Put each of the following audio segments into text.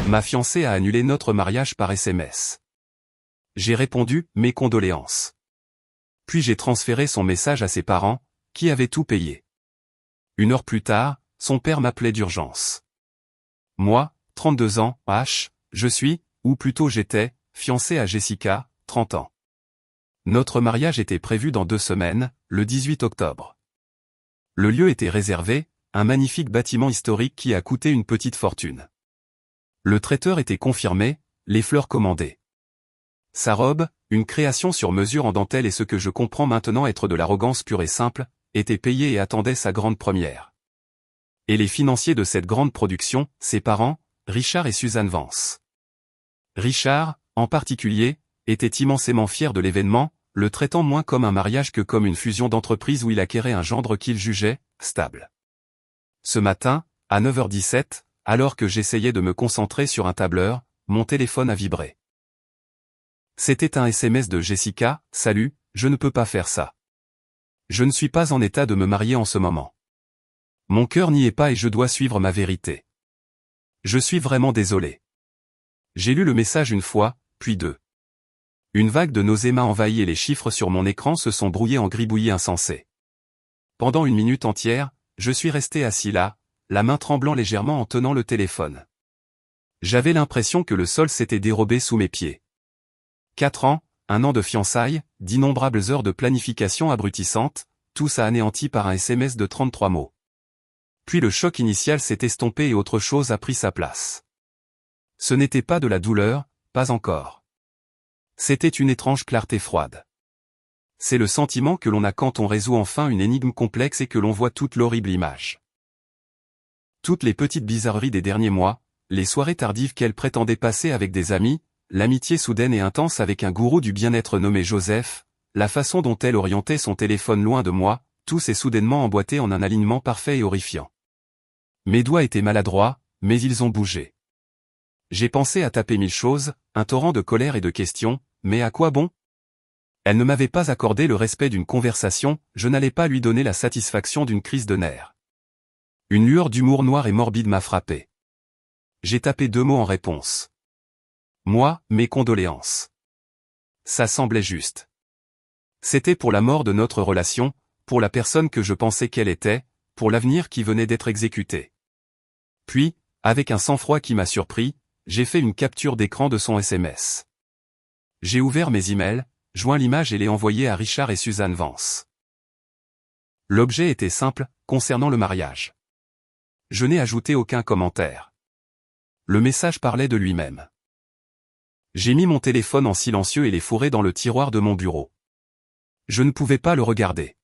Ma fiancée a annulé notre mariage par SMS. J'ai répondu, mes condoléances. Puis j'ai transféré son message à ses parents, qui avaient tout payé. 1 heure plus tard, son père m'appelait d'urgence. Moi, 32 ans, je suis, ou plutôt j'étais, fiancé à Jessica, 30 ans. Notre mariage était prévu dans 2 semaines, le 18 octobre. Le lieu était réservé, un magnifique bâtiment historique qui a coûté une petite fortune. Le traiteur était confirmé, les fleurs commandées. Sa robe, une création sur mesure en dentelle et ce que je comprends maintenant être de l'arrogance pure et simple, était payé et attendait sa grande première. Et les financiers de cette grande production, ses parents, Richard et Suzanne Vance. Richard, en particulier, était immensément fier de l'événement, le traitant moins comme un mariage que comme une fusion d'entreprises où il acquérait un gendre qu'il jugeait stable. Ce matin, à 9h17, alors que j'essayais de me concentrer sur un tableur, mon téléphone a vibré. C'était un SMS de Jessica, « Salut, je ne peux pas faire ça. Je ne suis pas en état de me marier en ce moment. Mon cœur n'y est pas et je dois suivre ma vérité. Je suis vraiment désolé. » J'ai lu le message 1 fois, puis 2. Une vague de nausée m'a envahi et les chiffres sur mon écran se sont brouillés en gribouillis insensés. Pendant 1 minute entière, je suis resté assis là, la main tremblant légèrement en tenant le téléphone. J'avais l'impression que le sol s'était dérobé sous mes pieds. 4 ans, 1 an de fiançailles, d'innombrables heures de planification abrutissante, tout ça anéanti par un SMS de 33 mots. Puis le choc initial s'est estompé et autre chose a pris sa place. Ce n'était pas de la douleur, pas encore. C'était une étrange clarté froide. C'est le sentiment que l'on a quand on résout enfin une énigme complexe et que l'on voit toute l'horrible image. Toutes les petites bizarreries des derniers mois, les soirées tardives qu'elle prétendait passer avec des amis, l'amitié soudaine et intense avec un gourou du bien-être nommé Joseph, la façon dont elle orientait son téléphone loin de moi, tout s'est soudainement emboîté en un alignement parfait et horrifiant. Mes doigts étaient maladroits, mais ils ont bougé. J'ai pensé à taper 1000 choses, un torrent de colère et de questions, mais à quoi bon? Elle ne m'avait pas accordé le respect d'une conversation, je n'allais pas lui donner la satisfaction d'une crise de nerfs. Une lueur d'humour noir et morbide m'a frappé. J'ai tapé 2 mots en réponse. Moi, mes condoléances. Ça semblait juste. C'était pour la mort de notre relation, pour la personne que je pensais qu'elle était, pour l'avenir qui venait d'être exécuté. Puis, avec un sang-froid qui m'a surpris, j'ai fait une capture d'écran de son SMS. J'ai ouvert mes emails, joint l'image et l'ai envoyée à Richard et Suzanne Vance. L'objet était simple, concernant le mariage. Je n'ai ajouté aucun commentaire. Le message parlait de lui-même. J'ai mis mon téléphone en silencieux et l'ai fourré dans le tiroir de mon bureau. Je ne pouvais pas le regarder.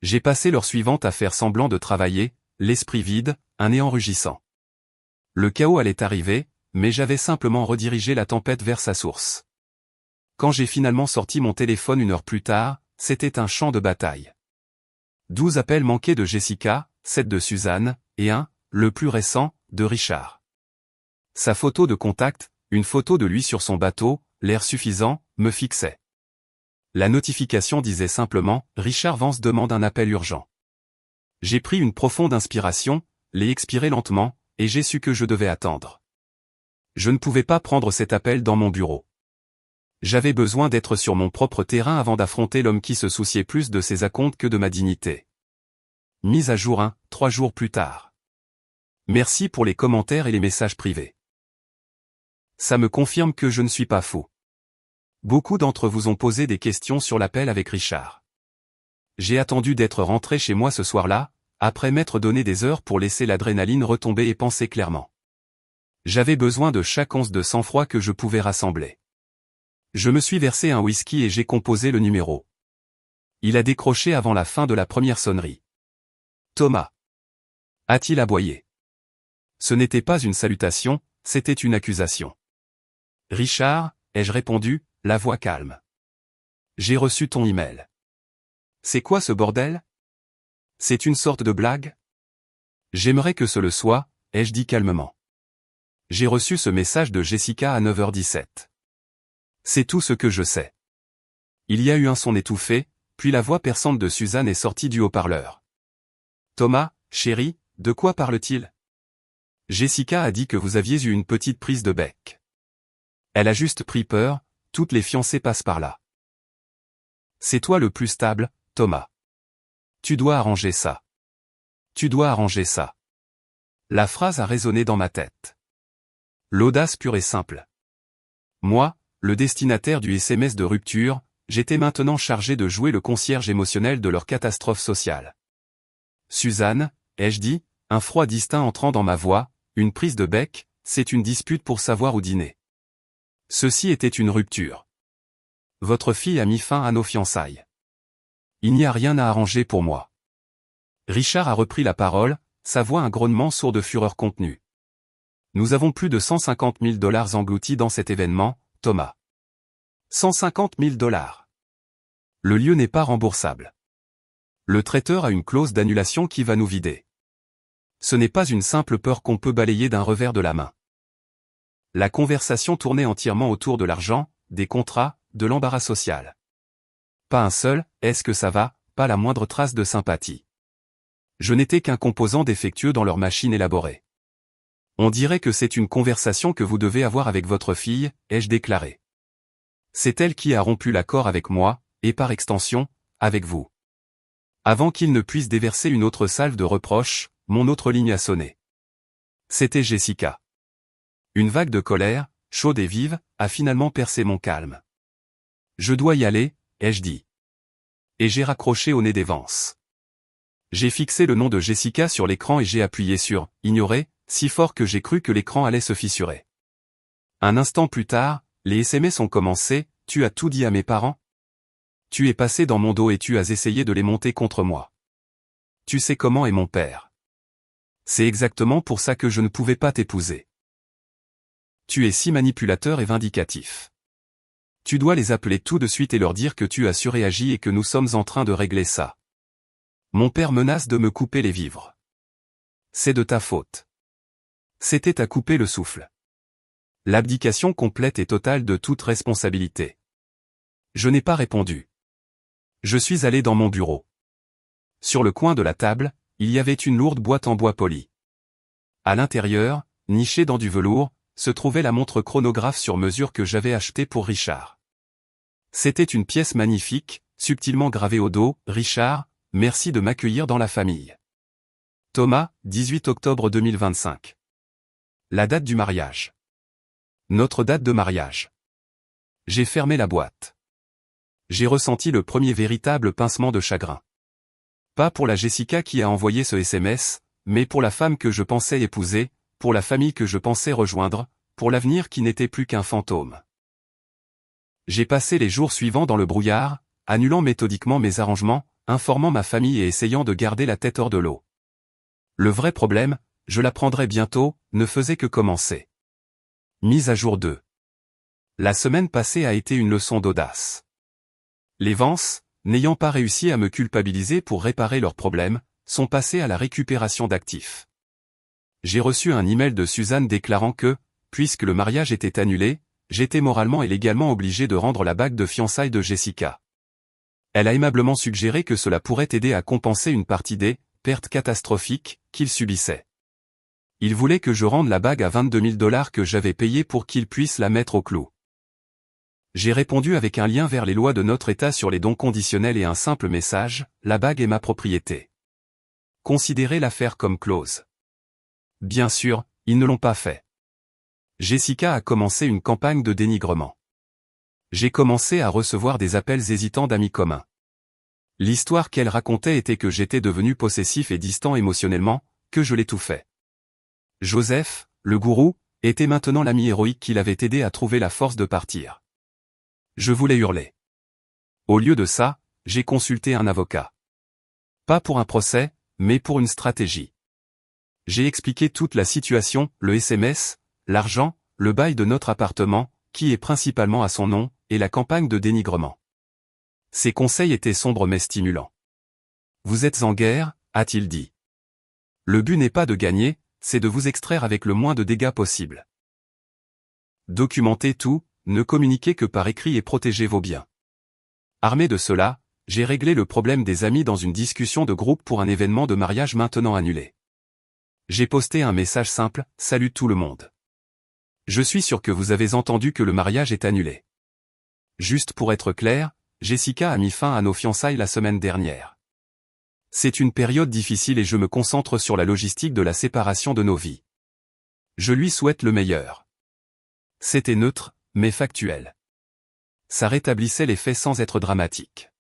J'ai passé l'heure suivante à faire semblant de travailler, l'esprit vide, un néant rugissant. Le chaos allait arriver, mais j'avais simplement redirigé la tempête vers sa source. Quand j'ai finalement sorti mon téléphone 1 heure plus tard, c'était un champ de bataille. 12 appels manqués de Jessica, 7 de Suzanne, et un, le plus récent, de Richard. Sa photo de contact, une photo de lui sur son bateau, l'air suffisant, me fixait. La notification disait simplement « Richard Vance demande un appel urgent ». J'ai pris une profonde inspiration, l'ai expiré lentement, et j'ai su que je devais attendre. Je ne pouvais pas prendre cet appel dans mon bureau. J'avais besoin d'être sur mon propre terrain avant d'affronter l'homme qui se souciait plus de ses acomptes que de ma dignité. Mise à jour 3 jours plus tard. Merci pour les commentaires et les messages privés. Ça me confirme que je ne suis pas fou. Beaucoup d'entre vous ont posé des questions sur l'appel avec Richard. J'ai attendu d'être rentré chez moi ce soir-là, après m'être donné des heures pour laisser l'adrénaline retomber et penser clairement. J'avais besoin de chaque once de sang-froid que je pouvais rassembler. Je me suis versé un whisky et j'ai composé le numéro. Il a décroché avant la fin de la première sonnerie. Thomas. A-t-il aboyé? Ce n'était pas une salutation, c'était une accusation. Richard, ai-je répondu, la voix calme. J'ai reçu ton email. C'est quoi ce bordel? C'est une sorte de blague? J'aimerais que ce le soit, ai-je dit calmement. J'ai reçu ce message de Jessica à 9h17. C'est tout ce que je sais. Il y a eu un son étouffé, puis la voix perçante de Suzanne est sortie du haut-parleur. Thomas, chéri, de quoi parle-t-il? Jessica a dit que vous aviez eu une petite prise de bec. Elle a juste pris peur, toutes les fiancées passent par là. C'est toi le plus stable, Thomas. Tu dois arranger ça. Tu dois arranger ça. La phrase a résonné dans ma tête. L'audace pure et simple. Moi, le destinataire du SMS de rupture, j'étais maintenant chargé de jouer le concierge émotionnel de leur catastrophe sociale. Suzanne, ai-je dit, un froid distinct entrant dans ma voix, une prise de bec, c'est une dispute pour savoir où dîner. Ceci était une rupture. Votre fille a mis fin à nos fiançailles. Il n'y a rien à arranger pour moi. Richard a repris la parole, sa voix un grognement sourd de fureur contenue. Nous avons plus de 150 000 $ engloutis dans cet événement, Thomas. 150 000 $. Le lieu n'est pas remboursable. Le traiteur a une clause d'annulation qui va nous vider. Ce n'est pas une simple peur qu'on peut balayer d'un revers de la main. La conversation tournait entièrement autour de l'argent, des contrats, de l'embarras social. Pas un seul « est-ce que ça va ?» pas la moindre trace de sympathie. Je n'étais qu'un composant défectueux dans leur machine élaborée. On dirait que c'est une conversation que vous devez avoir avec votre fille, ai-je déclaré. C'est elle qui a rompu l'accord avec moi, et par extension, avec vous. Avant qu'il ne puisse déverser une autre salve de reproches, mon autre ligne a sonné. C'était Jessica. Une vague de colère, chaude et vive, a finalement percé mon calme. Je dois y aller, ai-je dit. Et j'ai raccroché au nez d'Evance. J'ai fixé le nom de Jessica sur l'écran et j'ai appuyé sur « Ignorer », si fort que j'ai cru que l'écran allait se fissurer. Un instant plus tard, les SMS ont commencé, « Tu as tout dit à mes parents ? Tu es passé dans mon dos et tu as essayé de les monter contre moi. Tu sais comment est mon père. C'est exactement pour ça que je ne pouvais pas t'épouser. Tu es si manipulateur et vindicatif. Tu dois les appeler tout de suite et leur dire que tu as surréagi et que nous sommes en train de régler ça. Mon père menace de me couper les vivres. C'est de ta faute. C'était à couper le souffle. L'abdication complète et totale de toute responsabilité. Je n'ai pas répondu. Je suis allé dans mon bureau. Sur le coin de la table, il y avait une lourde boîte en bois poli. À l'intérieur, nichée dans du velours, se trouvait la montre chronographe sur mesure que j'avais achetée pour Richard. C'était une pièce magnifique, subtilement gravée au dos, « Richard, merci de m'accueillir dans la famille. Thomas, 18 octobre 2025. La date du mariage. Notre date de mariage. » J'ai fermé la boîte. J'ai ressenti le premier véritable pincement de chagrin. Pas pour la Jessica qui a envoyé ce SMS, mais pour la femme que je pensais épouser, pour la famille que je pensais rejoindre, pour l'avenir qui n'était plus qu'un fantôme. J'ai passé les jours suivants dans le brouillard, annulant méthodiquement mes arrangements, informant ma famille et essayant de garder la tête hors de l'eau. Le vrai problème, je l'apprendrai bientôt, ne faisait que commencer. Mise à jour 2. La semaine passée a été une leçon d'audace. Les Vance, n'ayant pas réussi à me culpabiliser pour réparer leurs problèmes, sont passés à la récupération d'actifs. J'ai reçu un email de Suzanne déclarant que, puisque le mariage était annulé, j'étais moralement et légalement obligé de rendre la bague de fiançailles de Jessica. Elle a aimablement suggéré que cela pourrait aider à compenser une partie des pertes catastrophiques qu'il subissait. Il voulait que je rende la bague à 22 000 $ que j'avais payé pour qu'il puisse la mettre au clou. J'ai répondu avec un lien vers les lois de notre État sur les dons conditionnels et un simple message, la bague est ma propriété. Considérez l'affaire comme close. Bien sûr, ils ne l'ont pas fait. Jessica a commencé une campagne de dénigrement. J'ai commencé à recevoir des appels hésitants d'amis communs. L'histoire qu'elle racontait était que j'étais devenu possessif et distant émotionnellement, que je l'étouffais. Joseph, le gourou, était maintenant l'ami héroïque qui l'avait aidé à trouver la force de partir. Je voulais hurler. Au lieu de ça, j'ai consulté un avocat. Pas pour un procès, mais pour une stratégie. J'ai expliqué toute la situation, le SMS, l'argent, le bail de notre appartement, qui est principalement à son nom, et la campagne de dénigrement. Ses conseils étaient sombres mais stimulants. Vous êtes en guerre, a-t-il dit. Le but n'est pas de gagner, c'est de vous extraire avec le moins de dégâts possible. Documentez tout, ne communiquez que par écrit et protégez vos biens. Armé de cela, j'ai réglé le problème des amis dans une discussion de groupe pour un événement de mariage maintenant annulé. J'ai posté un message simple, « Salut tout le monde. Je suis sûr que vous avez entendu que le mariage est annulé. Juste pour être clair, Jessica a mis fin à nos fiançailles la semaine dernière. C'est une période difficile et je me concentre sur la logistique de la séparation de nos vies. Je lui souhaite le meilleur. » C'était neutre, mais factuel. Ça rétablissait les faits sans être dramatique.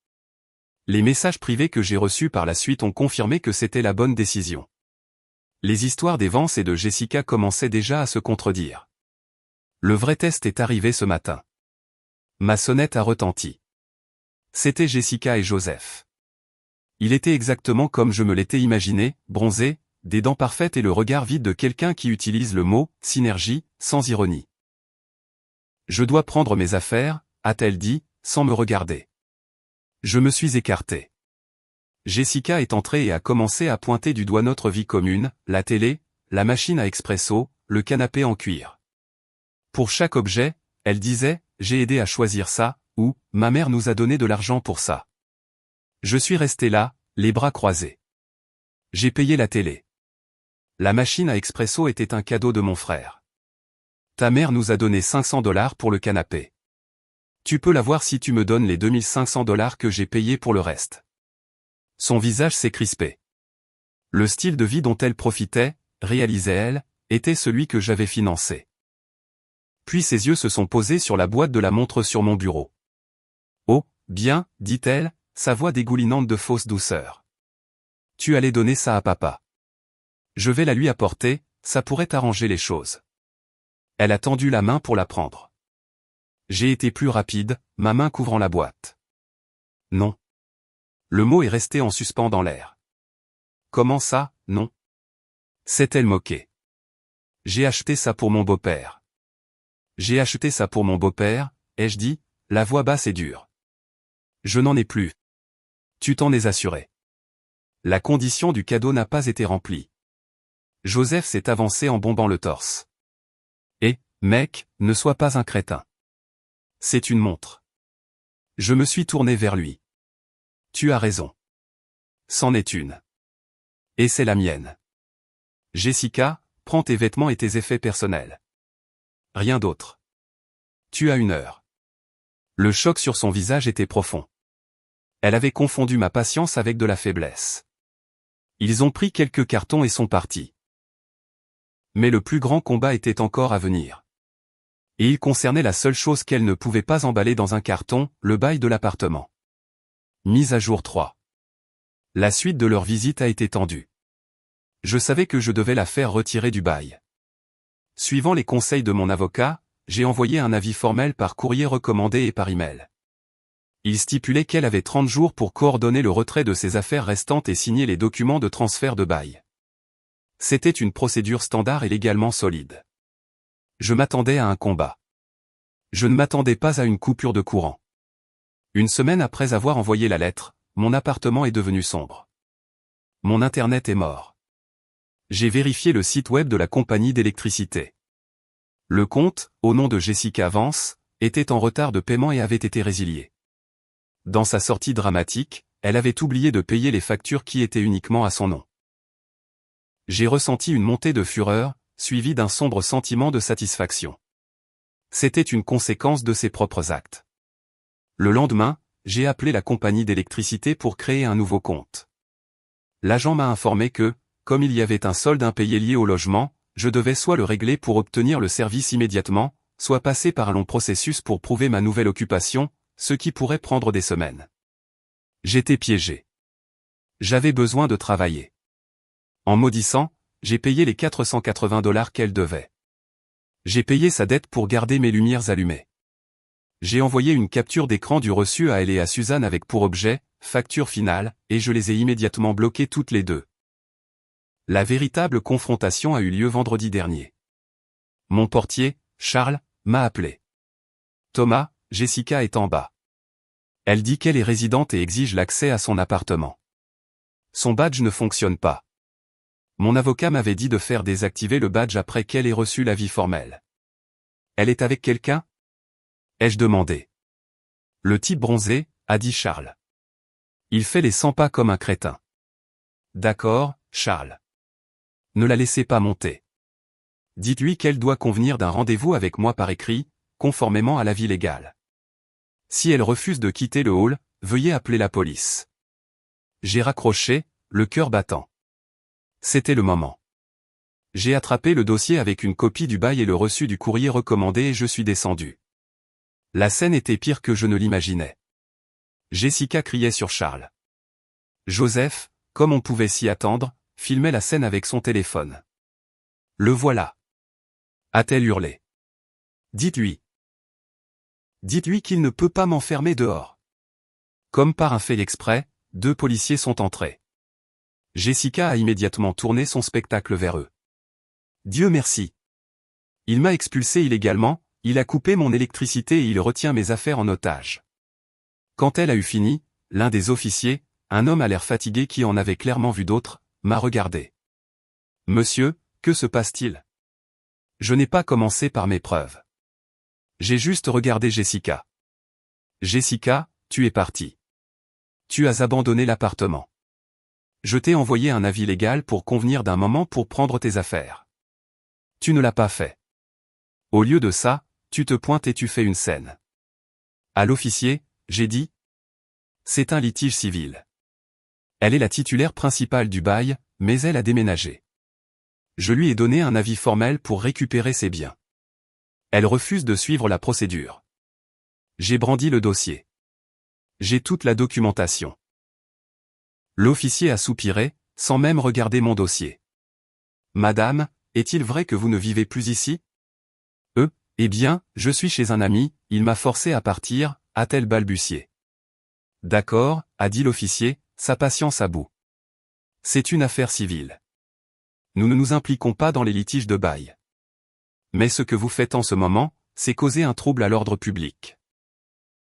Les messages privés que j'ai reçus par la suite ont confirmé que c'était la bonne décision. Les histoires d'Evans et de Jessica commençaient déjà à se contredire. Le vrai test est arrivé ce matin. Ma sonnette a retenti. C'était Jessica et Joseph. Il était exactement comme je me l'étais imaginé, bronzé, des dents parfaites et le regard vide de quelqu'un qui utilise le mot « synergie » sans ironie. « Je dois prendre mes affaires », a-t-elle dit, sans me regarder. Je me suis écarté. Jessica est entrée et a commencé à pointer du doigt notre vie commune, la télé, la machine à expresso, le canapé en cuir. Pour chaque objet, elle disait « J'ai aidé à choisir ça » ou « Ma mère nous a donné de l'argent pour ça ». Je suis resté là, les bras croisés. J'ai payé la télé. La machine à expresso était un cadeau de mon frère. Ta mère nous a donné $500 pour le canapé. Tu peux l'avoir si tu me donnes les $2500 que j'ai payés pour le reste. Son visage s'est crispé. Le style de vie dont elle profitait, réalisait-elle, était celui que j'avais financé. Puis ses yeux se sont posés sur la boîte de la montre sur mon bureau. Oh, bien, dit-elle, sa voix dégoulinante de fausse douceur. Tu allais donner ça à papa. Je vais la lui apporter, ça pourrait arranger les choses. Elle a tendu la main pour la prendre. J'ai été plus rapide, ma main couvrant la boîte. Non. Le mot est resté en suspens dans l'air. Comment ça, non? S'est-elle moquée. J'ai acheté ça pour mon beau-père. J'ai acheté ça pour mon beau-père, ai-je dit, la voix basse et dure. Je n'en ai plus. Tu t'en es assuré. La condition du cadeau n'a pas été remplie. Joseph s'est avancé en bombant le torse. Et, mec, ne sois pas un crétin. C'est une montre. Je me suis tourné vers lui. Tu as raison. C'en est une. Et c'est la mienne. Jessica, prends tes vêtements et tes effets personnels. Rien d'autre. Tu as 1 heure. Le choc sur son visage était profond. Elle avait confondu ma patience avec de la faiblesse. Ils ont pris quelques cartons et sont partis. Mais le plus grand combat était encore à venir. Et il concernait la seule chose qu'elle ne pouvait pas emballer dans un carton, le bail de l'appartement. Mise à jour 3. La suite de leur visite a été tendue. Je savais que je devais la faire retirer du bail. Suivant les conseils de mon avocat, j'ai envoyé un avis formel par courrier recommandé et par email. Il stipulait qu'elle avait 30 jours pour coordonner le retrait de ses affaires restantes et signer les documents de transfert de bail. C'était une procédure standard et légalement solide. Je m'attendais à un combat. Je ne m'attendais pas à une coupure de courant. 1 semaine après avoir envoyé la lettre, mon appartement est devenu sombre. Mon internet est mort. J'ai vérifié le site web de la compagnie d'électricité. Le compte, au nom de Jessica Vance, était en retard de paiement et avait été résilié. Dans sa sortie dramatique, elle avait oublié de payer les factures qui étaient uniquement à son nom. J'ai ressenti une montée de fureur, suivie d'un sombre sentiment de satisfaction. C'était une conséquence de ses propres actes. Le lendemain, j'ai appelé la compagnie d'électricité pour créer un nouveau compte. L'agent m'a informé que, comme il y avait un solde impayé lié au logement, je devais soit le régler pour obtenir le service immédiatement, soit passer par un long processus pour prouver ma nouvelle occupation, ce qui pourrait prendre des semaines. J'étais piégé. J'avais besoin de travailler. En maudissant, j'ai payé les $480 qu'elle devait. J'ai payé sa dette pour garder mes lumières allumées. J'ai envoyé une capture d'écran du reçu à elle et à Suzanne avec pour objet, facture finale, et je les ai immédiatement bloquées toutes les deux. La véritable confrontation a eu lieu vendredi dernier. Mon portier, Charles, m'a appelé. Thomas, Jessica est en bas. Elle dit qu'elle est résidente et exige l'accès à son appartement. Son badge ne fonctionne pas. Mon avocat m'avait dit de faire désactiver le badge après qu'elle ait reçu l'avis formel. Elle est avec quelqu'un? Ai-je demandé. Le type bronzé, a dit Charles. Il fait les 100 pas comme un crétin. D'accord, Charles. Ne la laissez pas monter. Dites-lui qu'elle doit convenir d'un rendez-vous avec moi par écrit, conformément à l'avis légal. Si elle refuse de quitter le hall, veuillez appeler la police. J'ai raccroché, le cœur battant. C'était le moment. J'ai attrapé le dossier avec une copie du bail et le reçu du courrier recommandé et je suis descendu. La scène était pire que je ne l'imaginais. Jessica criait sur Charles. Joseph, comme on pouvait s'y attendre, filmait la scène avec son téléphone. Le voilà. A-t-elle hurlé. Dites-lui. Dites-lui qu'il ne peut pas m'enfermer dehors. Comme par un fait exprès, 2 policiers sont entrés. Jessica a immédiatement tourné son spectacle vers eux. Dieu merci. Il m'a expulsé illégalement, il a coupé mon électricité et il retient mes affaires en otage. Quand elle a eu fini, l'un des officiers, un homme à l'air fatigué qui en avait clairement vu d'autres, m'a regardé. Monsieur, que se passe-t-il? Je n'ai pas commencé par mes preuves. J'ai juste regardé Jessica. Jessica, tu es partie. Tu as abandonné l'appartement. Je t'ai envoyé un avis légal pour convenir d'un moment pour prendre tes affaires. Tu ne l'as pas fait. Au lieu de ça, tu te pointes et tu fais une scène. À l'officier, j'ai dit. C'est un litige civil. Elle est la titulaire principale du bail, mais elle a déménagé. Je lui ai donné un avis formel pour récupérer ses biens. Elle refuse de suivre la procédure. J'ai brandi le dossier. J'ai toute la documentation. L'officier a soupiré, sans même regarder mon dossier. Madame, est-il vrai que vous ne vivez plus ici? Eh bien, je suis chez un ami, il m'a forcé à partir, a-t-elle balbutié. D'accord, a dit l'officier, sa patience à bout. C'est une affaire civile. Nous ne nous impliquons pas dans les litiges de bail. Mais ce que vous faites en ce moment, c'est causer un trouble à l'ordre public.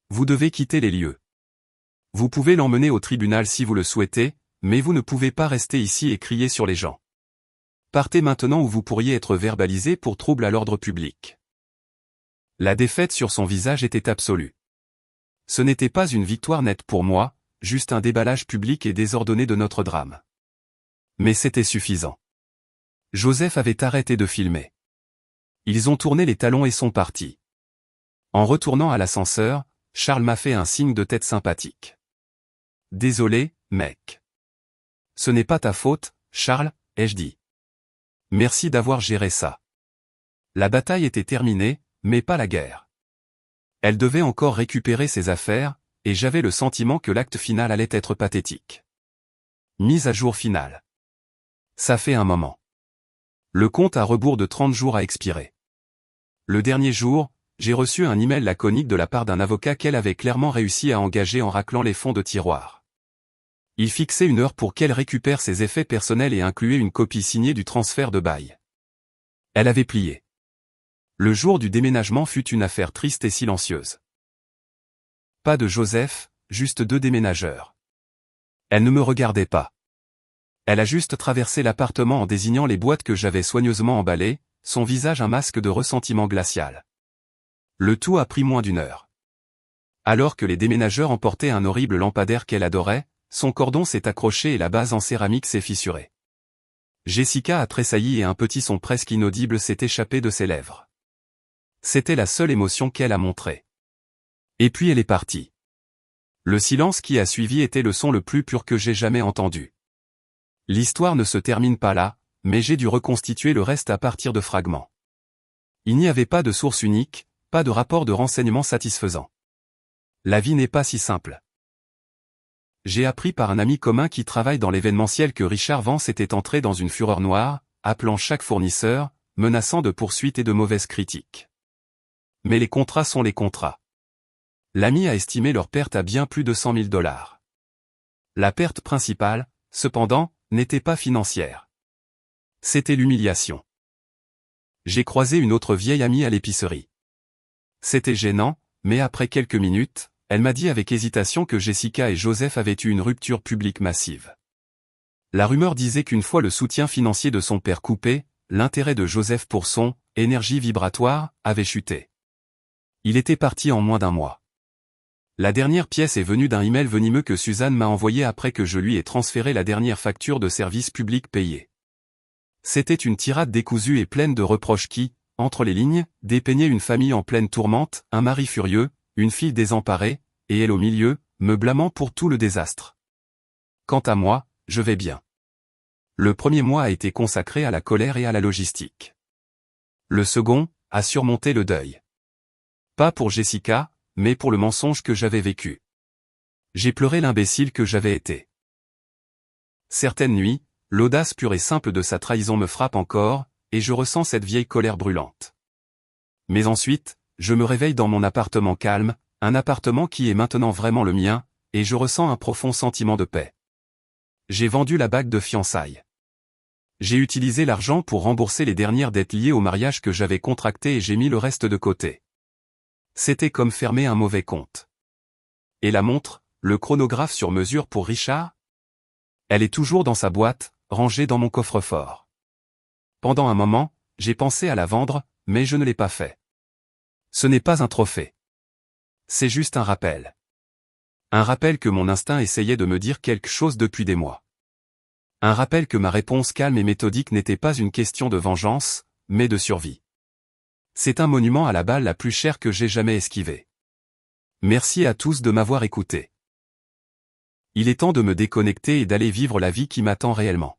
Vous devez quitter les lieux. Vous pouvez l'emmener au tribunal si vous le souhaitez, mais vous ne pouvez pas rester ici et crier sur les gens. Partez maintenant ou vous pourriez être verbalisé pour trouble à l'ordre public. La défaite sur son visage était absolue. Ce n'était pas une victoire nette pour moi, juste un déballage public et désordonné de notre drame. Mais c'était suffisant. Joseph avait arrêté de filmer. Ils ont tourné les talons et sont partis. En retournant à l'ascenseur, Charles m'a fait un signe de tête sympathique. Désolé, mec. Ce n'est pas ta faute, Charles, ai-je dit. Merci d'avoir géré ça. La bataille était terminée, mais pas la guerre. Elle devait encore récupérer ses affaires, et j'avais le sentiment que l'acte final allait être pathétique. Mise à jour finale. Ça fait un moment. Le compte à rebours de 30 jours a expiré. Le dernier jour, j'ai reçu un email laconique de la part d'un avocat qu'elle avait clairement réussi à engager en raclant les fonds de tiroir. Il fixait une heure pour qu'elle récupère ses effets personnels et incluait une copie signée du transfert de bail. Elle avait plié. Le jour du déménagement fut une affaire triste et silencieuse. Pas de Joseph, juste 2 déménageurs. Elle ne me regardait pas. Elle a juste traversé l'appartement en désignant les boîtes que j'avais soigneusement emballées, son visage un masque de ressentiment glacial. Le tout a pris moins d'1 heure. Alors que les déménageurs emportaient un horrible lampadaire qu'elle adorait, son cordon s'est accroché et la base en céramique s'est fissurée. Jessica a tressailli et un petit son presque inaudible s'est échappé de ses lèvres. C'était la seule émotion qu'elle a montrée. Et puis elle est partie. Le silence qui a suivi était le son le plus pur que j'ai jamais entendu. L'histoire ne se termine pas là, mais j'ai dû reconstituer le reste à partir de fragments. Il n'y avait pas de source unique, pas de rapport de renseignement satisfaisant. La vie n'est pas si simple. J'ai appris par un ami commun qui travaille dans l'événementiel que Richard Vance était entré dans une fureur noire, appelant chaque fournisseur, menaçant de poursuites et de mauvaises critiques. Mais les contrats sont les contrats. L'ami a estimé leur perte à bien plus de $100 000. La perte principale, cependant, n'était pas financière. C'était l'humiliation. J'ai croisé une autre vieille amie à l'épicerie. C'était gênant, mais après quelques minutes, elle m'a dit avec hésitation que Jessica et Joseph avaient eu une rupture publique massive. La rumeur disait qu'une fois le soutien financier de son père coupé, l'intérêt de Joseph pour son « énergie vibratoire » avait chuté. Il était parti en moins d'1 mois. La dernière pièce est venue d'un email venimeux que Suzanne m'a envoyé après que je lui ai transféré la dernière facture de service public payée. C'était une tirade décousue et pleine de reproches qui, entre les lignes, dépeignait une famille en pleine tourmente, un mari furieux, une fille désemparée, et elle au milieu, me blâmant pour tout le désastre. Quant à moi, je vais bien. Le premier mois a été consacré à la colère et à la logistique. Le second, à surmonter le deuil. Pas pour Jessica, mais pour le mensonge que j'avais vécu. J'ai pleuré l'imbécile que j'avais été. Certaines nuits, l'audace pure et simple de sa trahison me frappe encore, et je ressens cette vieille colère brûlante. Mais ensuite, je me réveille dans mon appartement calme, un appartement qui est maintenant vraiment le mien, et je ressens un profond sentiment de paix. J'ai vendu la bague de fiançailles. J'ai utilisé l'argent pour rembourser les dernières dettes liées au mariage que j'avais contracté et j'ai mis le reste de côté. C'était comme fermer un mauvais compte. Et la montre, le chronographe sur mesure pour Richard? Elle est toujours dans sa boîte, rangée dans mon coffre-fort. Pendant un moment, j'ai pensé à la vendre, mais je ne l'ai pas fait. Ce n'est pas un trophée. C'est juste un rappel. Un rappel que mon instinct essayait de me dire quelque chose depuis des mois. Un rappel que ma réponse calme et méthodique n'était pas une question de vengeance, mais de survie. C'est un monument à la balle la plus chère que j'ai jamais esquivée. Merci à tous de m'avoir écouté. Il est temps de me déconnecter et d'aller vivre la vie qui m'attend réellement.